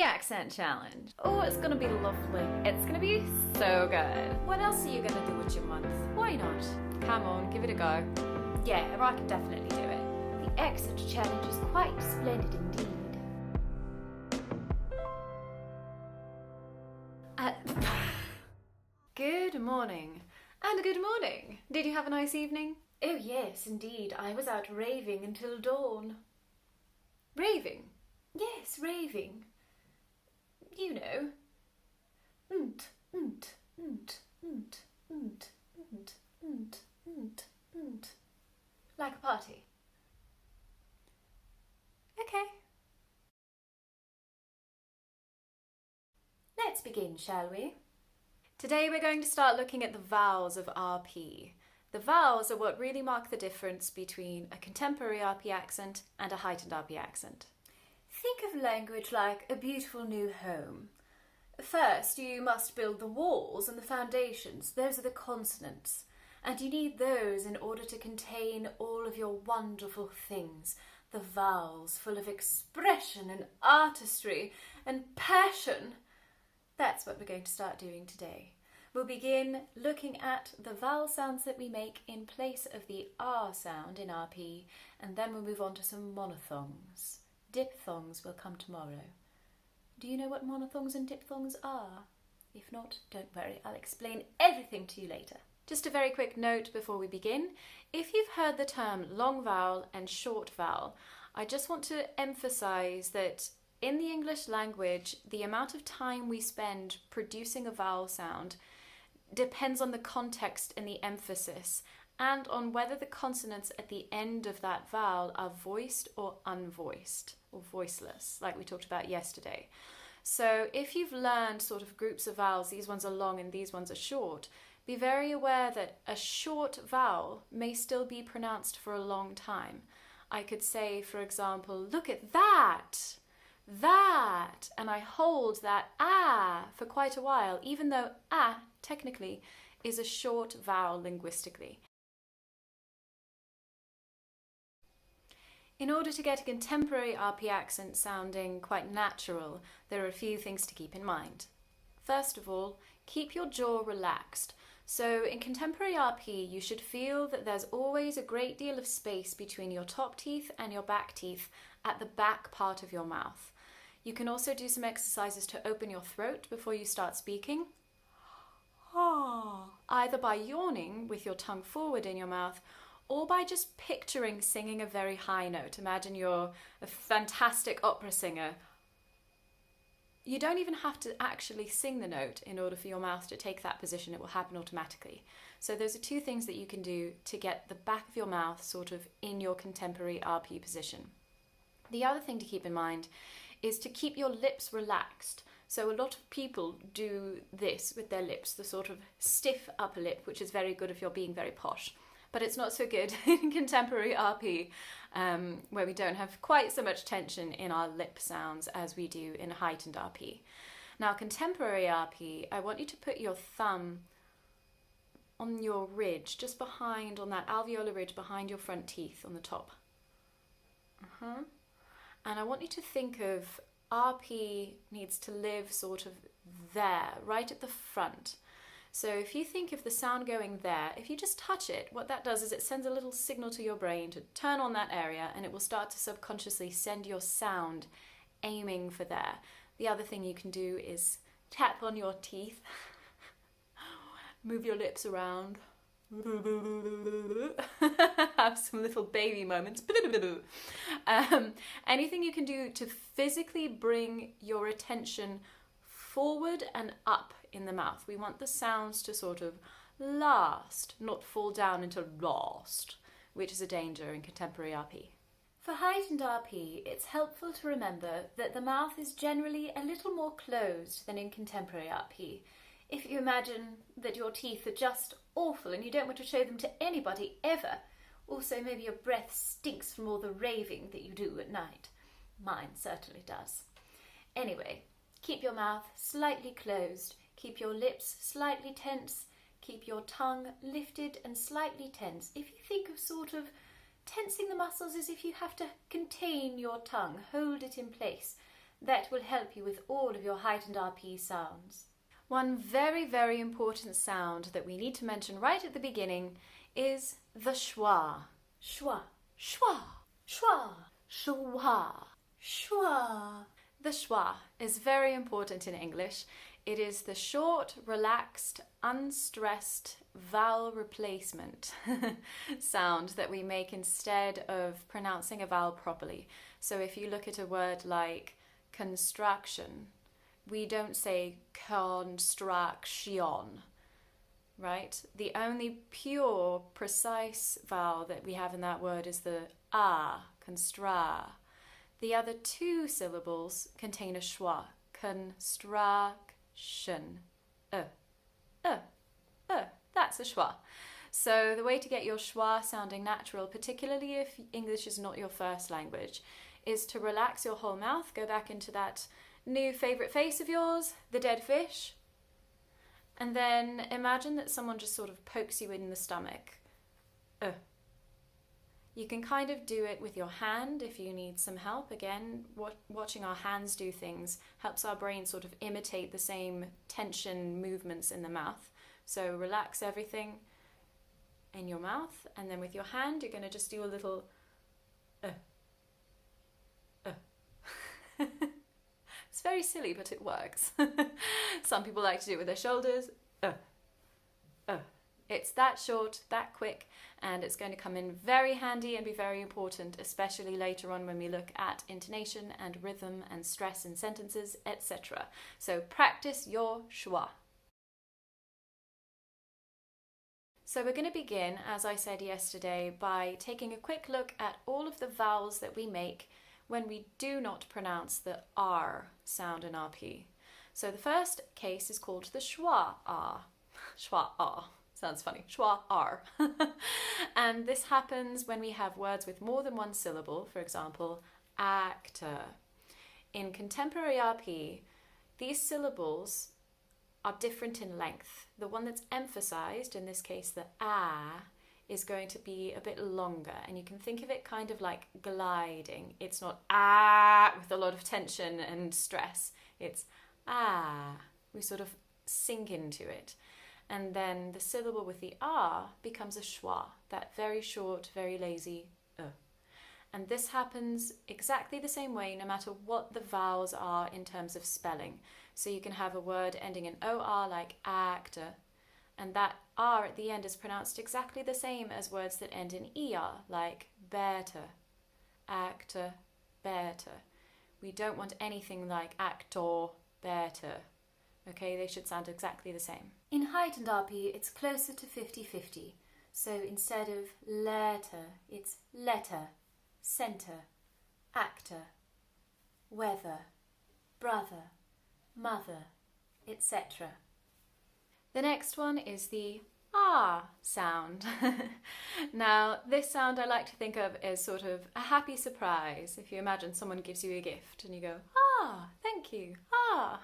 accent challenge. Oh, it's gonna be lovely. It's gonna be so good. What else are you gonna do with your month? Why not? Come on, give it a go. Yeah, I can definitely do it. The accent challenge is quite splendid indeed. Good morning. And good morning. Did you have a nice evening? Oh yes, indeed. I was out raving until dawn. Raving? Yes, raving. You know. Like a party. Okay. Let's begin, shall we? Today we're going to start looking at the vowels of RP. The vowels are what really mark the difference between a contemporary RP accent and a heightened RP accent. Think of language like a beautiful new home. First, you must build the walls and the foundations. Those are the consonants. And you need those in order to contain all of your wonderful things. The vowels, full of expression and artistry and passion. That's what we're going to start doing today. We'll begin looking at the vowel sounds that we make in place of the R sound in RP, and then we'll move on to some monophthongs. Diphthongs will come tomorrow. Do you know what monophthongs and diphthongs are? If not, don't worry, I'll explain everything to you later. Just a very quick note before we begin. If you've heard the term long vowel and short vowel, I just want to emphasise that in the English language, the amount of time we spend producing a vowel sound depends on the context and the emphasis, and on whether the consonants at the end of that vowel are voiced or unvoiced, or voiceless, like we talked about yesterday. So if you've learned sort of groups of vowels, these ones are long and these ones are short, be very aware that a short vowel may still be pronounced for a long time. I could say, for example, look at that, and I hold that ah for quite a while, even though ah technically is a short vowel linguistically. In order to get a contemporary RP accent sounding quite natural, there are a few things to keep in mind. First of all, keep your jaw relaxed. So in contemporary RP, you should feel that there's always a great deal of space between your top teeth and your back teeth at the back part of your mouth. You can also do some exercises to open your throat before you start speaking. Either by yawning with your tongue forward in your mouth, or by just picturing singing a very high note. Imagine you're a fantastic opera singer. You don't even have to actually sing the note in order for your mouth to take that position. It will happen automatically. So those are two things that you can do to get the back of your mouth sort of in your contemporary RP position. The other thing to keep in mind is to keep your lips relaxed. So a lot of people do this with their lips, the sort of stiff upper lip, which is very good if you're being very posh. But it's not so good in contemporary RP, where we don't have quite so much tension in our lip sounds as we do in heightened RP. Now, contemporary RP, I want you to put your thumb on your ridge, just behind, on that alveolar ridge behind your front teeth on the top. And I want you to think of RP needs to live sort of there, right at the front. So if you think of the sound going there, if you just touch it, what that does is it sends a little signal to your brain to turn on that area, and it will start to subconsciously send your sound aiming for there. The other thing you can do is tap on your teeth, move your lips around, have some little baby moments. Anything you can do to physically bring your attention forward and up in the mouth. We want the sounds to sort of last, not fall down into lost, which is a danger in contemporary RP. For heightened RP, it's helpful to remember that the mouth is generally a little more closed than in contemporary RP. If you imagine that your teeth are just awful and you don't want to show them to anybody ever, also maybe your breath stinks from all the raving that you do at night. Mine certainly does. Anyway, keep your mouth slightly closed, keep your lips slightly tense, keep your tongue lifted and slightly tense. If you think of sort of tensing the muscles as if you have to contain your tongue, hold it in place, that will help you with all of your heightened RP sounds. One very, very important sound that we need to mention right at the beginning is the schwa. Schwa, schwa, schwa, schwa, schwa. The schwa is very important in English. It is the short, relaxed, unstressed vowel replacement sound that we make instead of pronouncing a vowel properly. So if you look at a word like construction, we don't say construction, right? The only pure, precise vowel that we have in that word is the ah, constra. The other two syllables contain a schwa, construction. That's a schwa. So the way to get your schwa sounding natural, particularly if English is not your first language, is to relax your whole mouth, go back into that new favourite face of yours, the dead fish, and then imagine that someone just sort of pokes you in the stomach. You can kind of do it with your hand if you need some help. Again, watching our hands do things helps our brain sort of imitate the same tension movements in the mouth. So relax everything in your mouth, and then with your hand you're going to just do a little It's very silly, but it works. Some people like to do it with their shoulders. It's that short, that quick, and it's going to come in very handy and be very important, especially later on when we look at intonation and rhythm and stress in sentences, etc. So practice your schwa. So we're going to begin, as I said yesterday, by taking a quick look at all of the vowels that we make when we do not pronounce the R sound in RP. So the first case is called the schwa R. Schwa R. Sounds funny. Schwa R. And this happens when we have words with more than one syllable, for example, actor. In contemporary RP, these syllables are different in length. The one that's emphasized, in this case the ah, is going to be a bit longer, and you can think of it kind of like gliding. It's not ah with a lot of tension and stress. It's ah. We sort of sink into it. And then the syllable with the ah becomes a schwa, that very short, very lazy And this happens exactly the same way no matter what the vowels are in terms of spelling. So you can have a word ending in or like actor, and that R at the end is pronounced exactly the same as words that end in ER, like better, actor, better. We don't want anything like actor, better. Okay, they should sound exactly the same. In heightened RP, it's closer to 50-50. So instead of letter, it's letter, centre, actor, weather, brother, mother, etc. The next one is the ah sound. Now, this sound I like to think of as sort of a happy surprise. If you imagine someone gives you a gift and you go, ah, thank you, ah.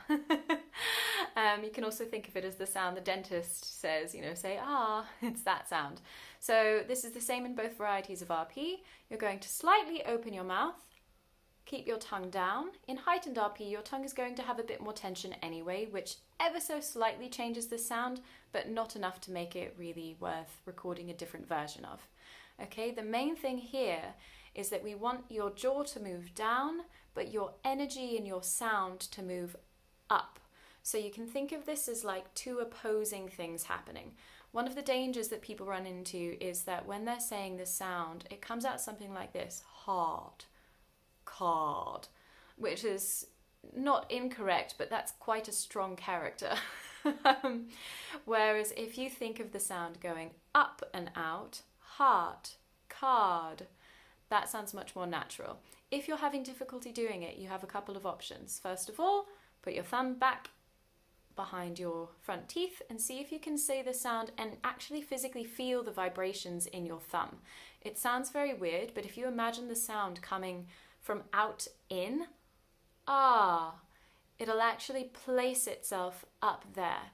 You can also think of it as the sound the dentist says, say ah, it's that sound. So this is the same in both varieties of RP. You're going to slightly open your mouth, keep your tongue down. In heightened RP, your tongue is going to have a bit more tension anyway, which ever so slightly changes the sound, but not enough to make it really worth recording a different version of. Okay, the main thing here is that we want your jaw to move down, but your energy and your sound to move up. So you can think of this as like two opposing things happening. One of the dangers that people run into is that when they're saying the sound, it comes out something like this, hard, card, which is not incorrect, but that's quite a strong character. Whereas if you think of the sound going up and out, heart, card, that sounds much more natural. If you're having difficulty doing it, you have a couple of options. First of all, put your thumb back behind your front teeth and see if you can say the sound and actually physically feel the vibrations in your thumb. It sounds very weird, but if you imagine the sound coming from out in, ah, it'll actually place itself up there.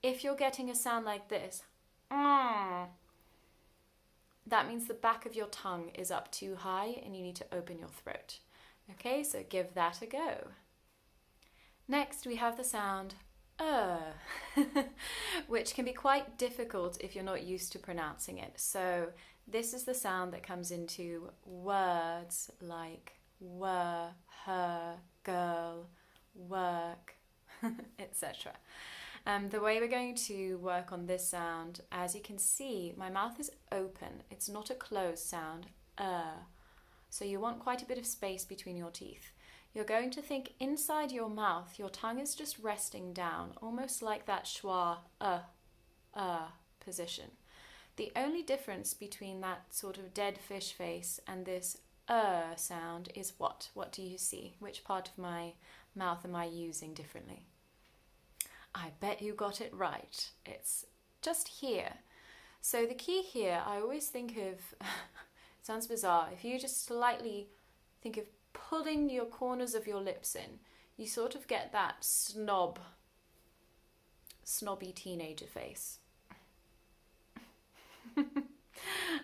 If you're getting a sound like this, that means the back of your tongue is up too high and you need to open your throat. Okay, so give that a go. Next, we have the sound which can be quite difficult if you're not used to pronouncing it. So this is the sound that comes into words like were, her, girl, work, etc. The way we're going to work on this sound, as you can see, my mouth is open. It's not a closed sound, so you want quite a bit of space between your teeth. You're going to think inside your mouth, your tongue is just resting down, almost like that schwa, position. The only difference between that sort of dead fish face and this sound is what? What do you see? Which part of my mouth am I using differently? I bet you got it right. It's just here. So the key here, I always think of, it sounds bizarre, if you just slightly think of pulling your corners of your lips in, you sort of get that snobby teenager face.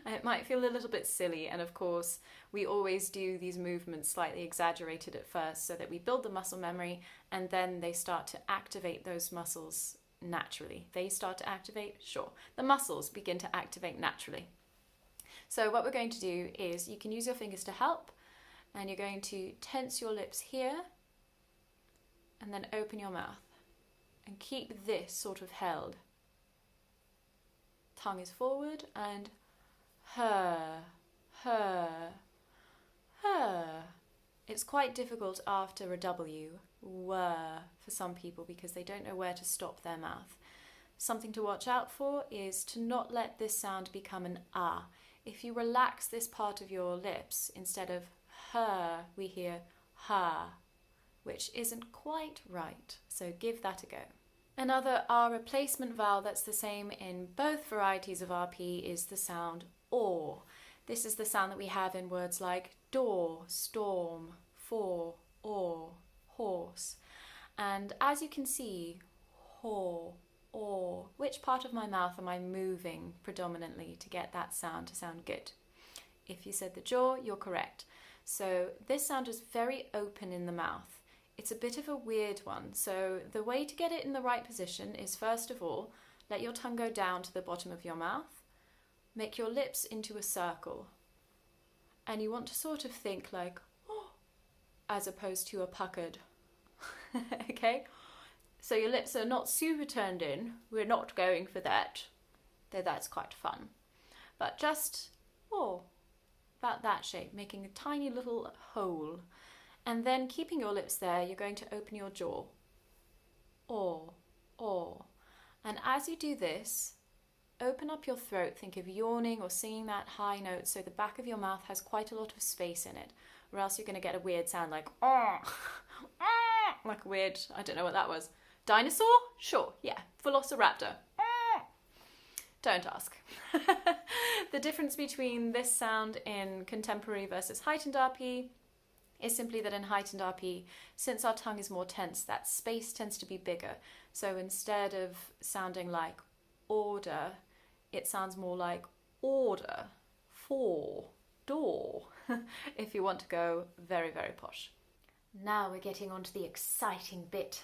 It might feel a little bit silly, and of course we always do these movements slightly exaggerated at first so that we build the muscle memory, and then they start to activate those muscles naturally. They start to activate, sure. The muscles begin to activate naturally. So what we're going to do is, you can use your fingers to help, and you're going to tense your lips here and then open your mouth and keep this sort of held. Tongue is forward and her. It's quite difficult after a W, were, for some people because they don't know where to stop their mouth. Something to watch out for is to not let this sound become an ah. If you relax this part of your lips, instead of her, we hear ha, which isn't quite right, so give that a go. Another R replacement vowel that's the same in both varieties of RP is the sound or. This is the sound that we have in words like door, storm, for, or, horse. And as you can see, ho, or, which part of my mouth am I moving predominantly to get that sound to sound good? If you said the jaw, you're correct. So this sound is very open in the mouth. It's a bit of a weird one. So the way to get it in the right position is, first of all, let your tongue go down to the bottom of your mouth. Make your lips into a circle. And you want to sort of think like, oh, as opposed to a puckered. Okay? So your lips are not super turned in. We're not going for that, though that's quite fun. But just, oh, about that shape, making a tiny little hole. And then keeping your lips there, you're going to open your jaw. Or. And as you do this, open up your throat, think of yawning or singing that high note so the back of your mouth has quite a lot of space in it, or else you're going to get a weird sound like like a weird, I don't know what that was. Dinosaur? Sure, yeah. Velociraptor. Don't ask. The difference between this sound in contemporary versus heightened RP is simply that in heightened RP, since our tongue is more tense, that space tends to be bigger. So instead of sounding like order, it sounds more like order, for, door, if you want to go very, very posh. Now we're getting on to the exciting bit.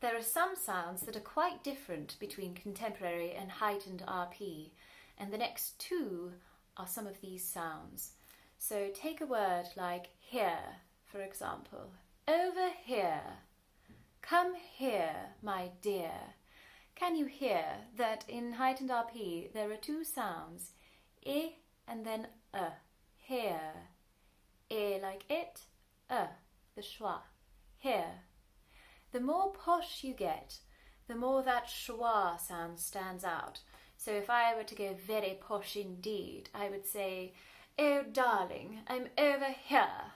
There are some sounds that are quite different between contemporary and heightened RP, and the next two are some of these sounds. So take a word like here, for example. Over here. Come here, my dear. Can you hear that in heightened RP there are two sounds, I and then here. I like it, the schwa, here. The more posh you get, the more that schwa sound stands out. So if I were to go very posh indeed, I would say, oh darling, I'm over here.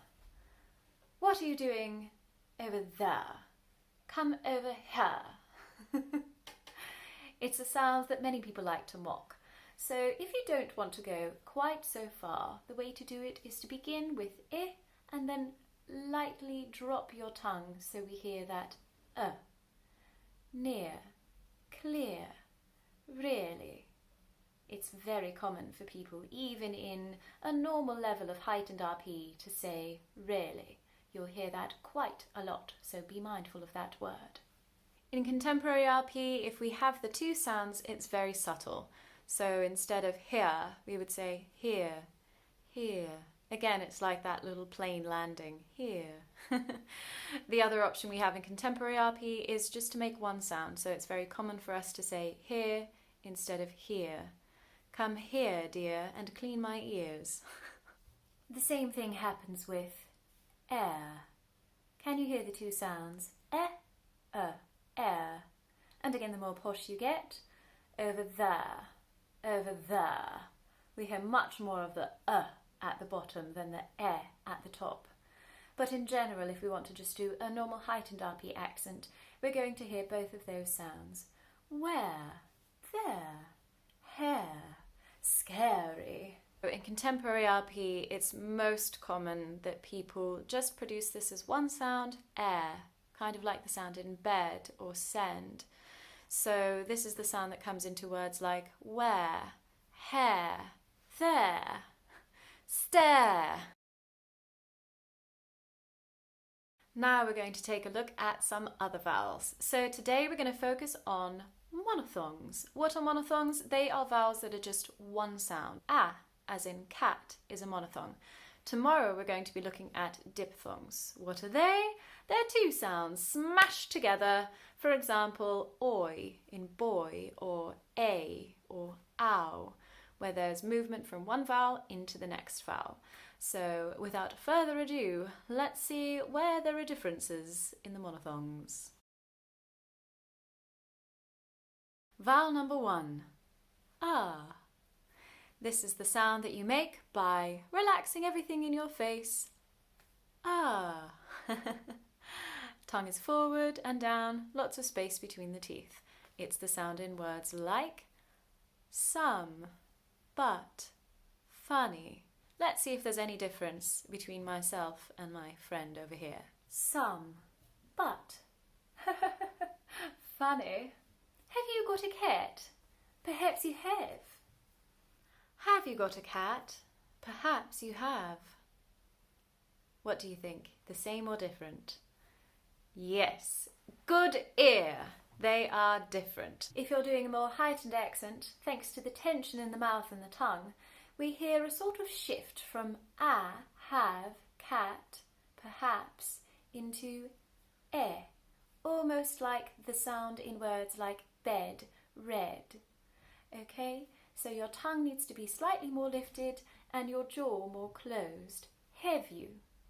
What are you doing over there? Come over here. It's a sound that many people like to mock. So if you don't want to go quite so far, the way to do it is to begin with I and then lightly drop your tongue so we hear that near, clear, really. It's very common for people, even in a normal level of heightened RP, to say really. You'll hear that quite a lot, so be mindful of that word. In contemporary RP, if we have the two sounds, it's very subtle. So instead of here, we would say here, here. Again, it's like that little plane landing, here. The other option we have in contemporary RP is just to make one sound. So it's very common for us to say here instead of here. Come here, dear, and clean my ears. The same thing happens with air. Can you hear the two sounds? Air. And again, the more posh you get, over there. We hear much more of the at the bottom than the at the top. But in general, if we want to just do a normal heightened RP accent, we're going to hear both of those sounds. Where, there, hair, scary. In contemporary RP, it's most common that people just produce this as one sound, air, kind of like the sound in bed or send. So this is the sound that comes into words like where, hair, there, stare. Now we're going to take a look at some other vowels. So today we're going to focus on monophthongs. What are monophthongs? They are vowels that are just one sound. As in cat, is a monophthong. Tomorrow we're going to be looking at diphthongs. What are they? They're two sounds smashed together. For example, oi in boy, or a, or ow, where there's movement from one vowel into the next vowel. So without further ado, let's see where there are differences in the monophthongs. Vowel number 1, ah. This is the sound that you make by relaxing everything in your face. Ah. Tongue is forward and down, lots of space between the teeth. It's the sound in words like some, but, funny. Let's see if there's any difference between myself and my friend over here. Some, but, funny. Have you got a cat? Perhaps you have. Have you got a cat? Perhaps you have. What do you think? The same or different? Yes. Good ear. They are different. If you're doing a more heightened accent, thanks to the tension in the mouth and the tongue, we hear a sort of shift from have, cat, perhaps, into almost like the sound in words like bed, red. Okay? So your tongue needs to be slightly more lifted and your jaw more closed. Have you,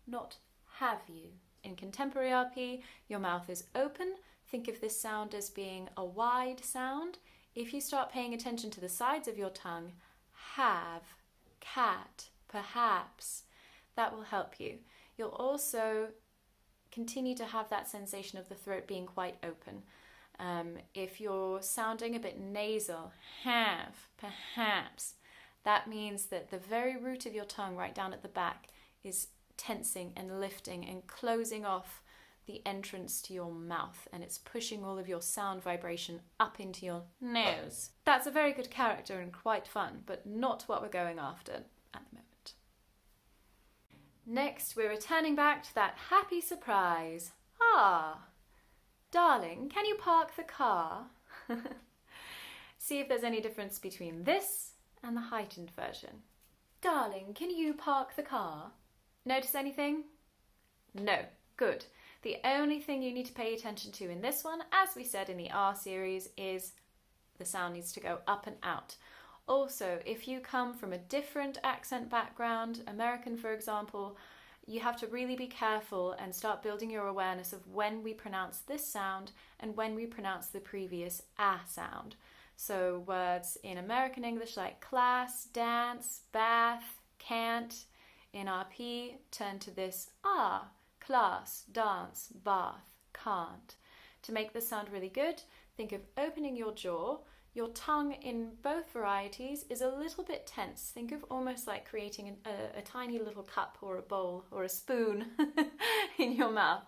not have you. In contemporary RP, your mouth is open. Think of this sound as being a wide sound. If you start paying attention to the sides of your tongue, have, cat, perhaps, that will help you. You'll also continue to have that sensation of the throat being quite open. If you're sounding a bit nasal, have, perhaps, that means that the very root of your tongue right down at the back is tensing and lifting and closing off the entrance to your mouth, and it's pushing all of your sound vibration up into your nose. That's a very good character and quite fun, but not what we're going after at the moment. Next, we're returning back to that happy surprise. Ah! Darling, can you park the car? See if there's any difference between this and the heightened version. Darling, can you park the car? Notice anything? No. Good. The only thing you need to pay attention to in this one, as we said in the R series, is the sound needs to go up and out. Also, if you come from a different accent background, American for example, you have to really be careful and start building your awareness of when we pronounce this sound and when we pronounce the previous sound. So words in American English like class, dance, bath, can't. In RP, turn to this class, dance, bath, can't. To make this sound really good, think of opening your jaw. Your tongue in both varieties is a little bit tense. Think of almost like creating a tiny little cup or a bowl or a spoon in your mouth.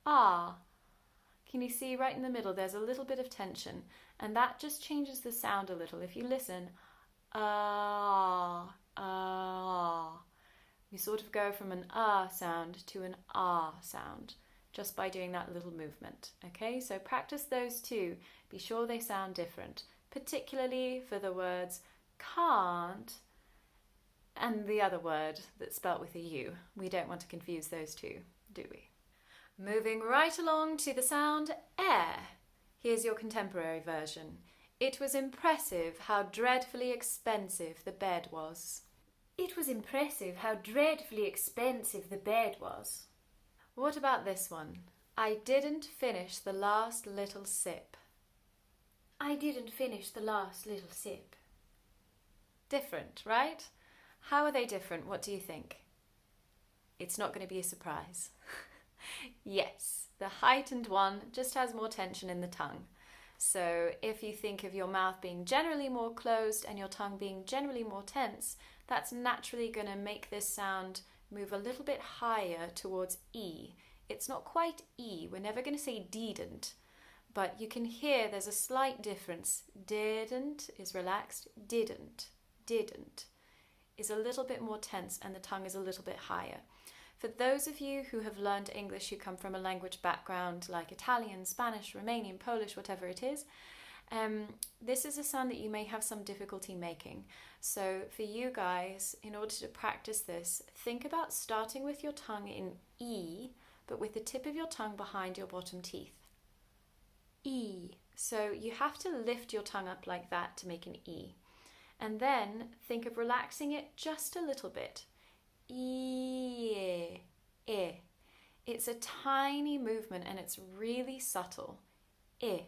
Can you see right in the middle there's a little bit of tension, and that just changes the sound a little. If you listen, We sort of go from an ah sound to an ah sound just by doing that little movement. Okay, so practice those two. Be sure they sound different, particularly for the words can't and the other word that's spelt with a U. We don't want to confuse those two, do we? Moving right along to the sound air. Here's your contemporary version. It was impressive how dreadfully expensive the bed was. It was impressive how dreadfully expensive the bed was. What about this one? I didn't finish the last little sip. I didn't finish the last little sip. Different, right? How are they different? What do you think? It's not going to be a surprise. Yes, the heightened one just has more tension in the tongue. So if you think of your mouth being generally more closed and your tongue being generally more tense, that's naturally going to make this sound move a little bit higher towards E. It's not quite E. We're never going to say didn't, but you can hear there's a slight difference. Didn't is relaxed. Didn't is a little bit more tense and the tongue is a little bit higher. For those of you who have learned English who come from a language background like Italian, Spanish, Romanian, Polish, whatever it is, this is a sound that you may have some difficulty making. So for you guys, in order to practice this, think about starting with your tongue in E, but with the tip of your tongue behind your bottom teeth. E. So you have to lift your tongue up like that to make an E. And then think of relaxing it just a little bit. E. It's a tiny movement and it's really subtle. E.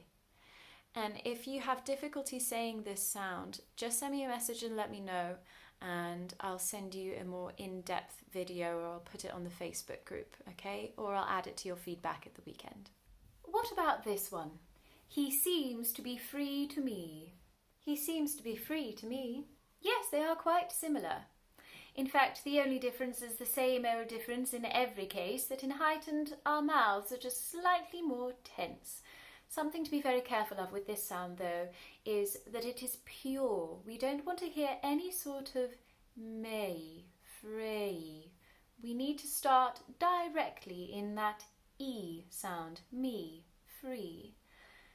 And if you have difficulty saying this sound, just send me a message and let me know, and I'll send you a more in-depth video, or I'll put it on the Facebook group, okay? Or I'll add it to your feedback at the weekend. What about this one? He seems to be free to me. He seems to be free to me. Yes, they are quite similar. In fact, the only difference is the same old difference in every case, that in heightened our mouths are just slightly more tense. Something to be very careful of with this sound, though, is that it is pure. We don't want to hear any sort of may, fray. We need to start directly in that E sound, me, free.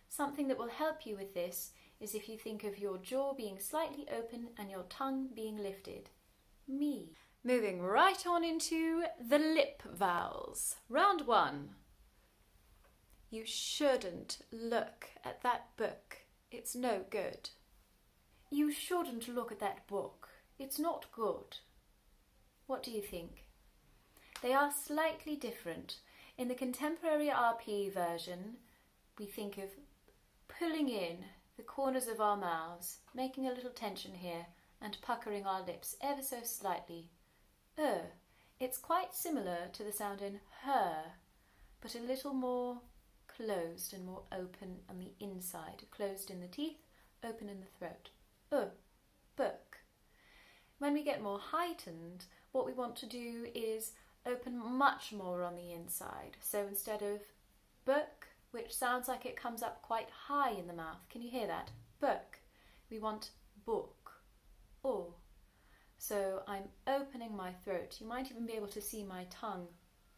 Something that will help you with this is if you think of your jaw being slightly open and your tongue being lifted. Me. Moving right on into the lip vowels. Round 1. You shouldn't look at that book. It's no good. You shouldn't look at that book. It's not good. What do you think? They are slightly different. In the contemporary RP version, we think of pulling in the corners of our mouths, making a little tension here, and puckering our lips ever so slightly. It's quite similar to the sound in her, but a little more closed and more open on the inside. Closed in the teeth, open in the throat. Book. When we get more heightened, what we want to do is open much more on the inside. So instead of book, which sounds like it comes up quite high in the mouth, can you hear that? Book. We want book. Oh. So I'm opening my throat. You might even be able to see my tongue.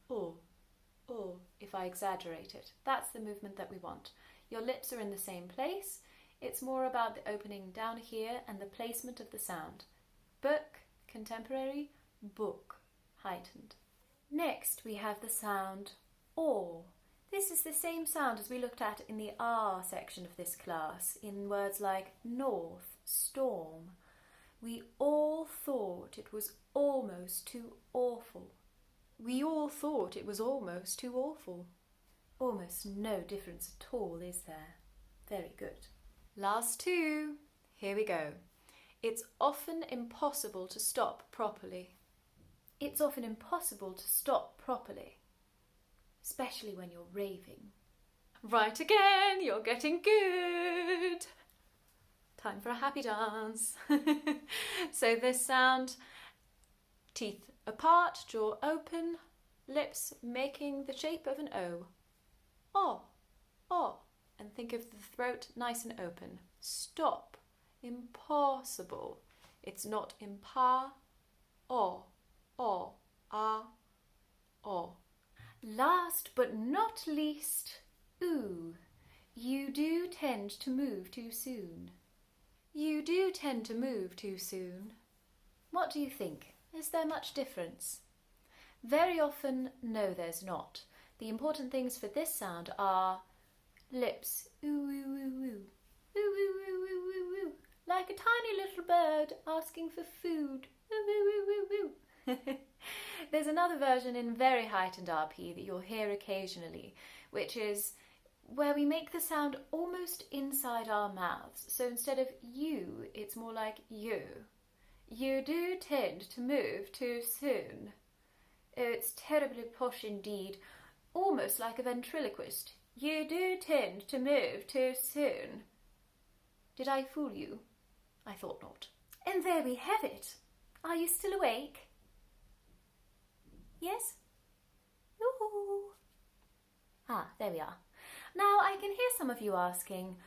Oh, if I exaggerate it. That's the movement that we want. Your lips are in the same place. It's more about the opening down here and the placement of the sound. Book, contemporary, book, heightened. Next we have the sound or. This is the same sound as we looked at in the R section of this class, in words like north, storm. We all thought it was almost too awful. We all thought it was almost too awful. Almost no difference at all, is there? Very good. Last 2. Here we go. It's often impossible to stop properly. It's often impossible to stop properly, especially when you're raving. Right again, you're getting good. Time for a happy dance. So this sound, teeth apart, jaw open, lips making the shape of an O. Oh, and think of the throat nice and open. Stop, impossible. It's not impa, or. o, a, o. Last but not least, oo. You do tend to move too soon. You do tend to move too soon. What do you think? Is there much difference? Very often, no, there's not. The important things for this sound are lips, ooh, ooh, ooh, ooh, ooh, ooh, ooh, ooh, ooh, ooh, like a tiny little bird asking for food, ooh, ooh, ooh, ooh, ooh. There's another version in very heightened RP that you'll hear occasionally, which is where we make the sound almost inside our mouths. So instead of you, it's more like you. You do tend to move too soon. Oh, it's terribly posh indeed, almost like a ventriloquist. You do tend to move too soon. Did I fool you? I thought not. And there we have it. Are you still awake? Yes? Ooh. Ah, there we are. Now I can hear some of you asking,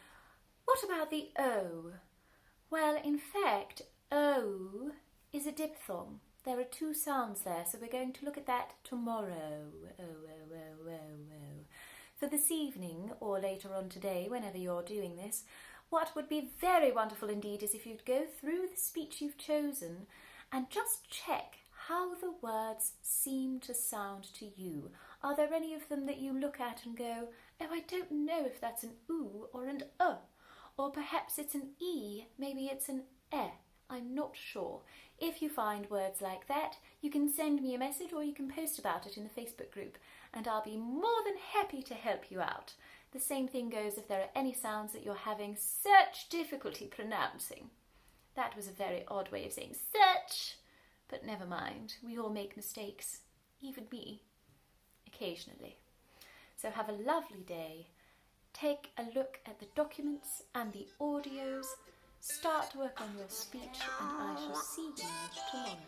what about the O? Well, in fact, O is a diphthong. There are two sounds there, so we're going to look at that tomorrow. O, O, O, O, O. For this evening, or later on today, whenever you're doing this, what would be very wonderful indeed is if you'd go through the speech you've chosen and just check how the words seem to sound to you. Are there any of them that you look at and go, oh, I don't know if that's an oo or an or perhaps it's an e, maybe it's an e. I'm not sure. If you find words like that, you can send me a message or you can post about it in the Facebook group, and I'll be more than happy to help you out. The same thing goes if there are any sounds that you're having such difficulty pronouncing. That was a very odd way of saying such, but never mind. We all make mistakes, even me, occasionally. So have a lovely day. Take a look at the documents and the audios. Start to work on your speech, and I shall see you tomorrow.